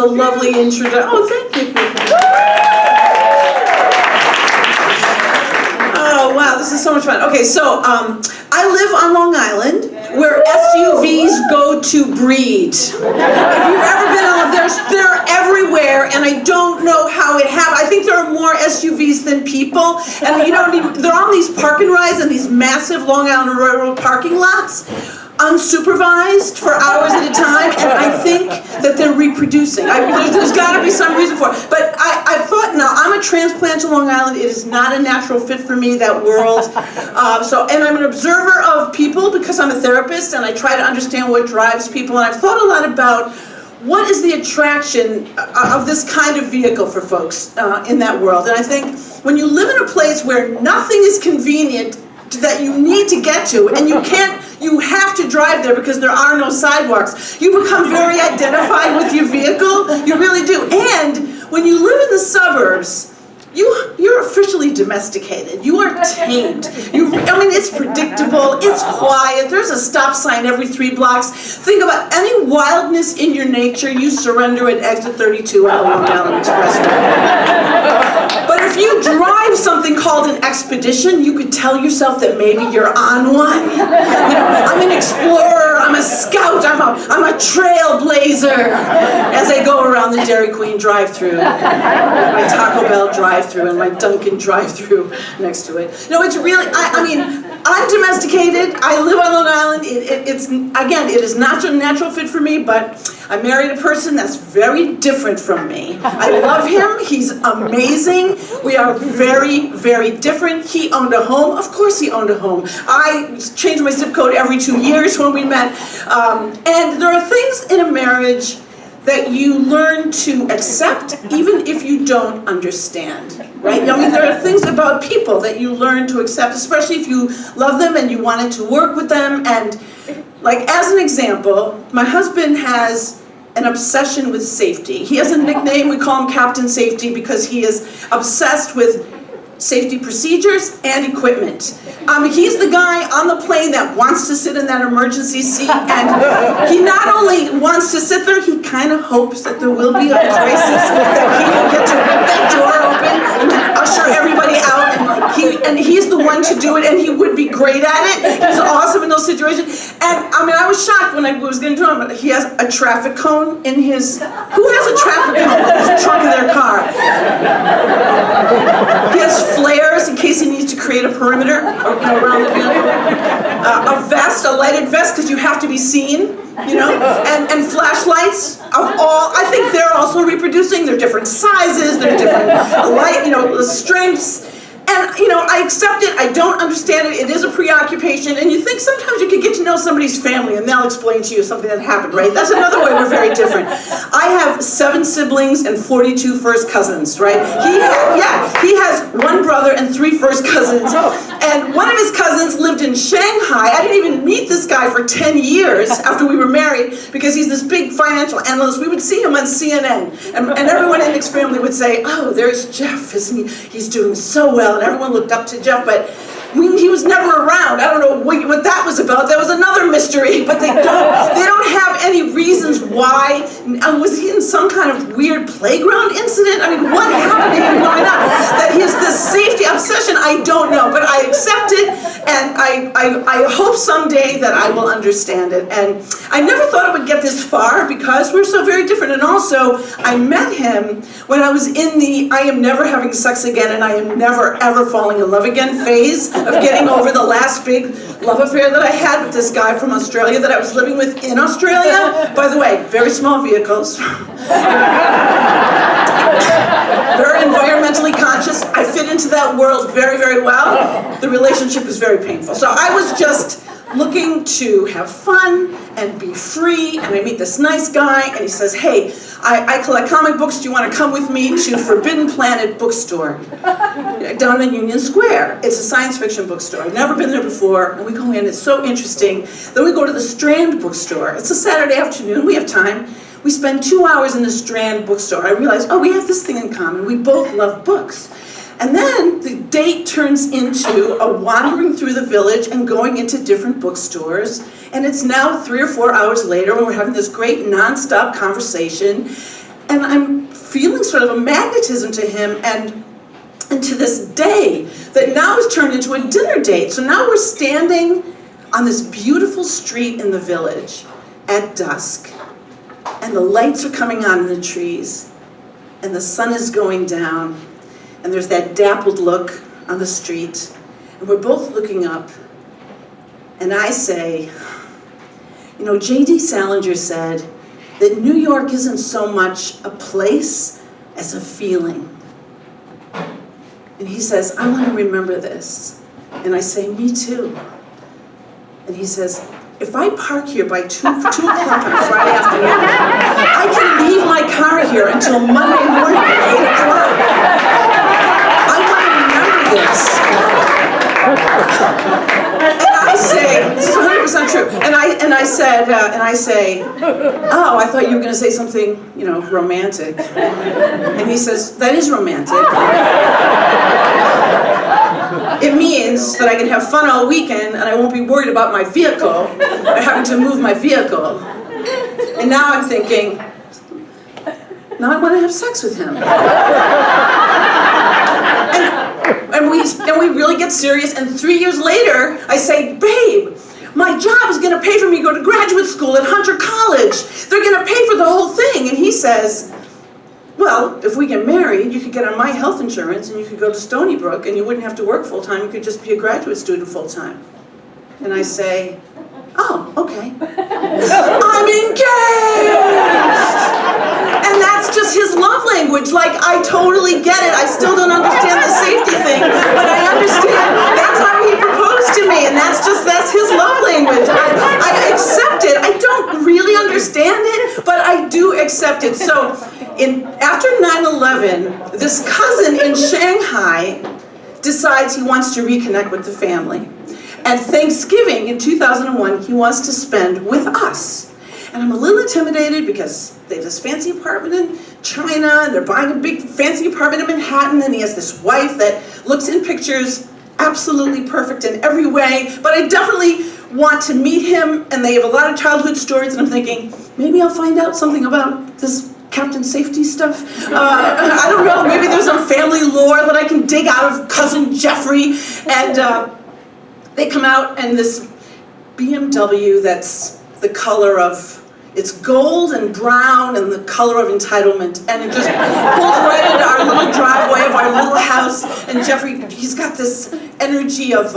a lovely introduction. Oh, thank you. Oh, wow, this is so much fun. Okay, so I live on Long Island, where SUVs go to breed. If you've ever been on, they're everywhere, and I don't know how it happened. I think there are more SUVs than people, and you know, they're on these park and rides in these massive Long Island Railroad parking lots, unsupervised for hours at a time, and I think that they're reproducing. There's got to be some reason for it. But I thought, now, I'm a transplant to Long Island. It is not a natural fit for me, that world. And I'm an observer of people because I'm a therapist, and I try to understand what drives people, and I've thought a lot about what is the attraction of this kind of vehicle for folks in that world. And I think when you live in a place where nothing is convenient that you need to get to, and you have to drive there because there are no sidewalks, you become very identified with your vehicle. You really do. And when you live in the suburbs, you're officially domesticated. You are tamed. I mean, it's predictable, it's quiet, there's a stop sign every 3 blocks. Think about any wildness in your nature, you surrender at exit 32 on the Long Island Expressway. But if you drive something called an expedition, you could tell yourself that maybe you're on one. You know, I'm an explorer, I'm a scout, I'm a trailblazer, as I go around the Dairy Queen drive-thru, my Taco Bell drive-thru, and my Dunkin' drive-thru next to it. No, it's really, I mean, I'm domesticated, I live on Long Island, it is not a natural fit for me, but I married a person that's very different from me. I love him, he's amazing, we are very, very different. He owned a home, of course he owned a home. I changed my zip code every 2 years when we met. And there are things in a marriage that you learn to accept even if you don't understand, right? I mean, there are things about people that you learn to accept, especially if you love them and you wanted to work with them. And like, as an example, my husband has an obsession with safety. He has a nickname, we call him Captain Safety, because he is obsessed with safety procedures and equipment. He's the guy on the plane that wants to sit in that emergency seat, and he not only wants to sit there, he kind of hopes that there will be a crisis, that he will get to rip that door open and usher everybody out, and he's the one to do it, and he would be great at it. He's awesome in those situations. And I mean, I was shocked when I was going to do him, but he has a traffic cone in his, who has a traffic cone in the trunk of their car? He has flares in case he needs to create a perimeter around the vehicle. A vest, a lighted vest, because you have to be seen, you know, and flashlights of all. I think they're also reproducing. They're different sizes, they're different light, you know, strengths. And, you know, I accept it, I don't understand it, it is a preoccupation, and you think sometimes you could get to know somebody's family and they'll explain to you something that happened, right? That's another way we're very different. I have 7 siblings and 42 first cousins, right? He has 1 brother and 3 first cousins, and one of his cousins lived in Shanghai. I didn't even meet this guy for 10 years after we were married, because he's this big financial analyst. We would see him on CNN, and everyone in his family would say, oh, there's Jeff, isn't he? He's doing so well. And everyone looked up to Jeff, but he was never around. I don't know what that was about. That was another mystery, but they don't have any reasons why. Was he in some kind of weird playground incident? I mean, what happened to him growing up? That he has this safety obsession, I don't know, but I accept it, and I hope someday that I will understand it. And I never thought it would get this far because we're so very different. And also, I met him when I was in the I am never having sex again and I am never ever falling in love again phase of getting over the last big love affair that I had with this guy from Australia that I was living with in Australia. By the way, very small vehicles. Very environmentally conscious. I fit into that world very, very well. The relationship was very painful. So I was just looking to have fun and be free, and I meet this nice guy, and he says, hey, I collect comic books, do you want to come with me to Forbidden Planet bookstore down in Union Square? It's a science fiction bookstore. I've never been there before, and we go in, it's so interesting. Then we go to the Strand bookstore. It's a Saturday afternoon, we have time. We spend 2 hours in the Strand bookstore. I realize, oh, we have this thing in common. We both love books. And then the date turns into a wandering through the village and going into different bookstores. And it's now 3 or 4 hours later when we're having this great non-stop conversation. And I'm feeling sort of a magnetism to him, and to this day that now has turned into a dinner date. So now we're standing on this beautiful street in the village at dusk, and the lights are coming on in the trees, and the sun is going down, and there's that dappled look on the street, and we're both looking up, and I say, you know, J.D. Salinger said that New York isn't so much a place as a feeling. And he says, I want to remember this. And I say, me too. And he says, if I park here by 2 o'clock on a Friday afternoon, I can leave my car here until Monday morning at 8 o'clock. I want to remember this. And I say, this is 100% true. And I say, oh, I thought you were going to say something, you know, romantic. And he says, that is romantic. It means that I can have fun all weekend and I won't be worried about my vehicle or having to move my vehicle. And now I'm thinking, now I want to have sex with him. And we really get serious, and 3 years later, I say, babe, my job is going to pay for me to go to graduate school at Hunter College. They're going to pay for the whole thing. And he says, well, if we get married, you could get on my health insurance and you could go to Stony Brook and you wouldn't have to work full-time. You could just be a graduate student full-time. And I say, oh, okay. I'm engaged! And that's just his love language. Like, I totally get it. I still don't understand the safety thing, but I understand that's how he proposed to me, and that's his love language. I accept it. I don't really understand it, but I do accept it. So, after 9/11, this cousin in Shanghai decides he wants to reconnect with the family. And Thanksgiving in 2001, he wants to spend with us. And I'm a little intimidated because they have this fancy apartment in China, and they're buying a big fancy apartment in Manhattan, and he has this wife that looks in pictures absolutely perfect in every way. But I definitely want to meet him, and they have a lot of childhood stories, and I'm thinking, maybe I'll find out something about this Captain Safety stuff. I don't know, maybe there's some family lore that I can dig out of Cousin Jeffrey. And they come out, and this BMW that's the color of, it's gold and brown and the color of entitlement, and it just pulls right into our little driveway of our little house. And Jeffrey, he's got this energy of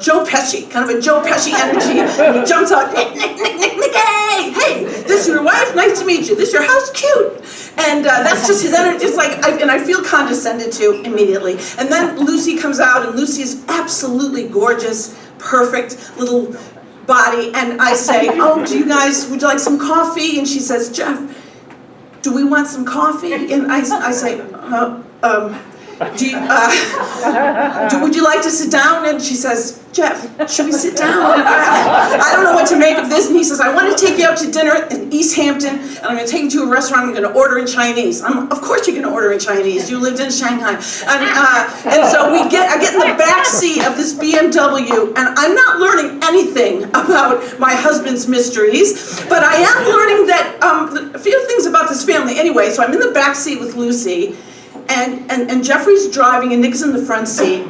Joe Pesci, kind of a Joe Pesci energy. And he jumps out, Nick, hey, this is your wife, nice to meet you. This your house, cute. And that's just his energy. It's like, and I feel condescended to immediately. And then Lucy comes out, and Lucy is absolutely gorgeous, perfect little body, and I say, oh, would you like some coffee? And she says, Jeff, do we want some coffee? And I say, would you like to sit down? And she says, Jeff, should we sit down? And I don't know what to make of this. And he says, I want to take you out to dinner in East Hampton, and I'm going to take you to a restaurant. I'm going to order in Chinese. Of course you're going to order in Chinese. You lived in Shanghai. And so I get in the back seat of this BMW, and I'm not learning anything about my husband's mysteries, but I am learning that a few things about this family. Anyway, so I'm in the back seat with Lucy, and Jeffrey's driving, and Nick's in the front seat.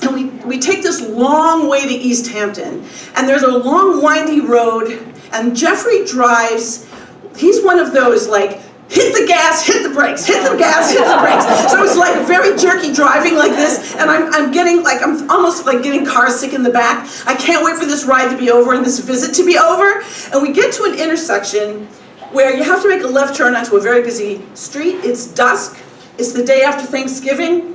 And we take this long way to East Hampton, and there's a long windy road, and Jeffrey drives, he's one of those like, hit the gas, hit the brakes, hit the gas, hit the brakes. So it's like very jerky driving like this, and I'm almost like getting car sick in the back. I can't wait for this ride to be over and this visit to be over. And we get to an intersection where you have to make a left turn onto a very busy street. It's dusk, it's the day after Thanksgiving.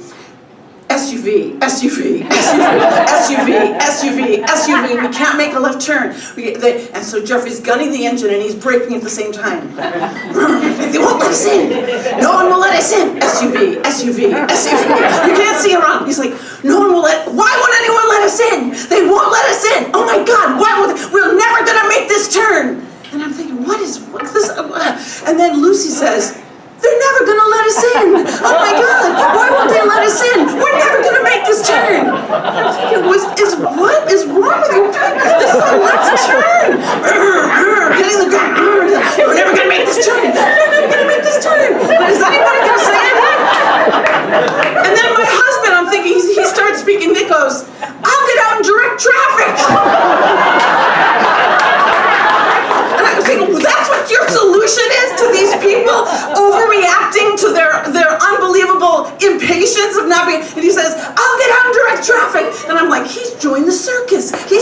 SUV, SUV, SUV, SUV, SUV, SUV. We can't make a left turn. And so Jeffrey's gunning the engine and he's braking at the same time. They won't let us in. No one will let us in. SUV, SUV, SUV. You can't see around. He's like, why won't anyone let us in? They won't let us in. Oh my God, we're never gonna make this turn. And I'm thinking, what is this? And then Lucy says, they're never gonna let us in. Oh my God, why won't they let us in? We're never gonna make this turn. I'm thinking, what is wrong with you? This is a left turn. Hitting the ground. We're never gonna make this turn. We're never gonna make this turn.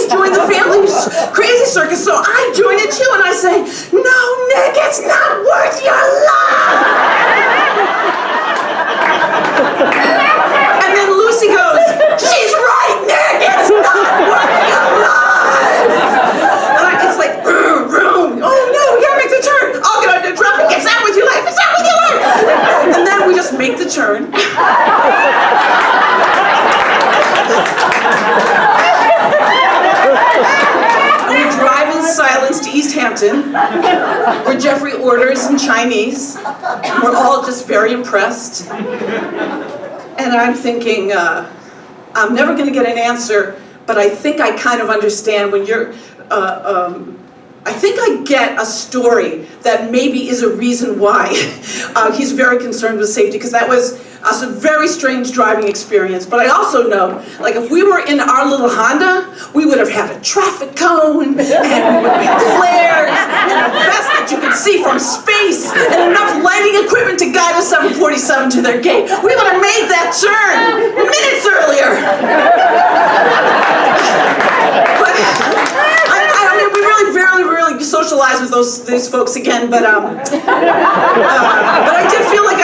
join the family crazy circus, so I join it too, and I say, no, Nick, it's not worth your life! And then Lucy goes, she's right, Nick, it's not worth your life! And it's like, vroom, oh no, we gotta make the turn. I'll get under traffic, it's not with your life, it's not with your life! And then we just make the turn. We drive in silence to East Hampton, where Jeffrey orders in Chinese. We're all just very impressed. And I'm thinking, I'm never going to get an answer, but I think I kind of understand when you're, I think I get a story that maybe is a reason why he's very concerned with safety, because that was a very strange driving experience. But I also know, like, if we were in our little Honda, we would have had a traffic cone, and we would have had flares, and a vest that you could see from space, and enough lighting equipment to guide a 747 to their gate. We would have made that turn minutes earlier. But I mean, we really socialize with these folks again, but I did feel like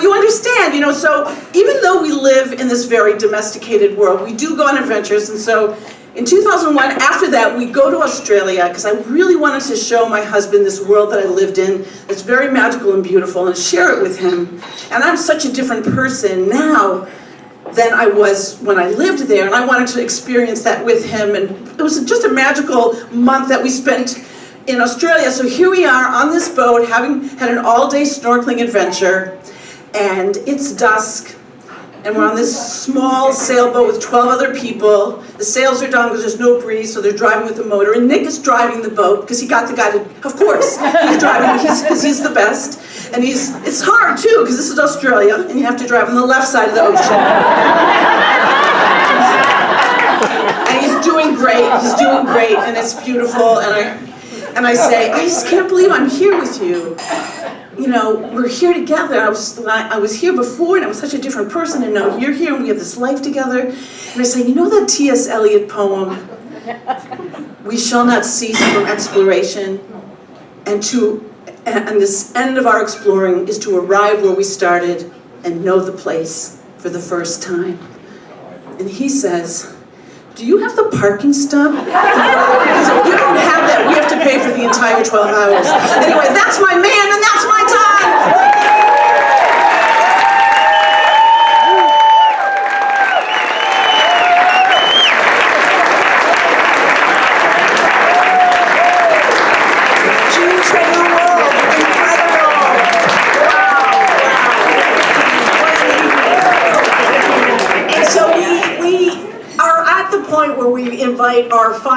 you understand, you know. So even though we live in this very domesticated world, we do go on adventures. And so in 2001, after that, we go to Australia because I really wanted to show my husband this world that I lived in. It's very magical and beautiful, and share it with him. And I'm such a different person now than I was when I lived there, and I wanted to experience that with him. And it was just a magical month that we spent in Australia. So here we are on this boat, having had an all-day snorkeling adventure, and it's dusk, and we're on this small sailboat with 12 other people. The sails are down because there's no breeze, so they're driving with the motor, and Nick is driving the boat because he got the guy to, of course, he's driving because he's the best. And it's hard too, because this is Australia, and you have to drive on the left side of the ocean. And he's doing great, and it's beautiful, and I say, I just can't believe I'm here with you. You know, we're here together. I was here before, and I was such a different person, and now you're here, and we have this life together. And I say, you know that T.S. Eliot poem, we shall not cease from exploration, and this end of our exploring is to arrive where we started and know the place for the first time. And he says, do you have the parking stub? Because if you don't have that, we have to pay for the entire 12 hours. Anyway, that's my man, and that's my time. Jude Treder-Wolff, incredible. And so we are at the point where we invite our final